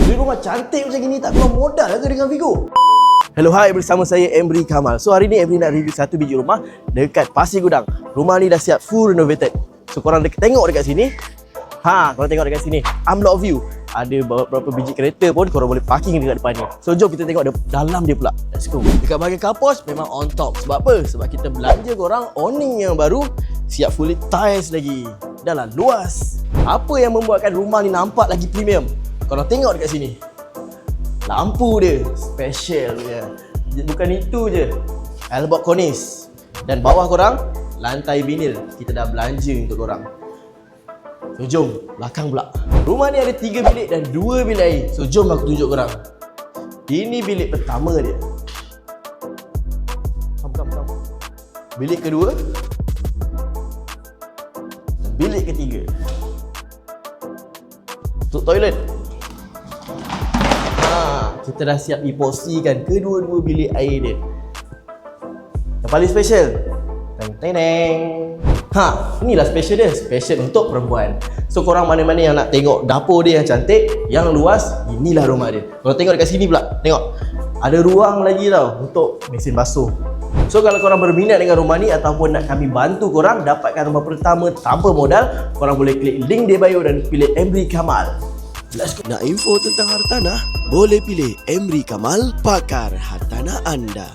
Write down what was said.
Beli rumah cantik macam gini tak keluar modal ke dengan Vigo? Hello, hai, bersama saya Emri Kamal. So hari ni Emri nak review satu biji rumah dekat Pasir Gudang. Rumah ni dah siap full renovated. So korang tengok dekat sini. Korang tengok dekat sini. Unlock view. Ada beberapa biji kereta pun korang boleh parking dekat depan ni. So jom kita tengok dalam dia pula. Let's go. Dekat bahagian carport memang on top. Sebab apa? Sebab kita belanja korang awning yang baru, siap fully tiles lagi. Dah lah luas. Apa yang membuatkan rumah ni nampak lagi premium? Korang tengok dekat sini. Lampu dia special dia. Bukan itu je, elbow cornice. Dan bawah korang lantai vinil. Kita dah belanja untuk korang. So jom belakang pula. Rumah ni ada 3 bilik dan 2 bilik air. So jom aku tunjuk korang. Ini bilik pertama dia. Bilik kedua. Bilik ketiga. Untuk toilet. Kita dah siap diporsikan kedua-dua bilik air dia. Yang paling special, inilah special dia. Special untuk perempuan. So korang mana-mana yang nak tengok dapur dia yang cantik, yang luas, inilah rumah dia. Kalau tengok dekat sini pula, tengok ada ruang lagi tau untuk mesin basuh. So kalau korang berminat dengan rumah ni ataupun nak kami bantu korang dapatkan rumah pertama tanpa modal, korang boleh klik link di bio dan pilih Emri Kamal. Let's go. Nak info tentang hartanah? Boleh pilih Emri Kamal, pakar hartanah anda.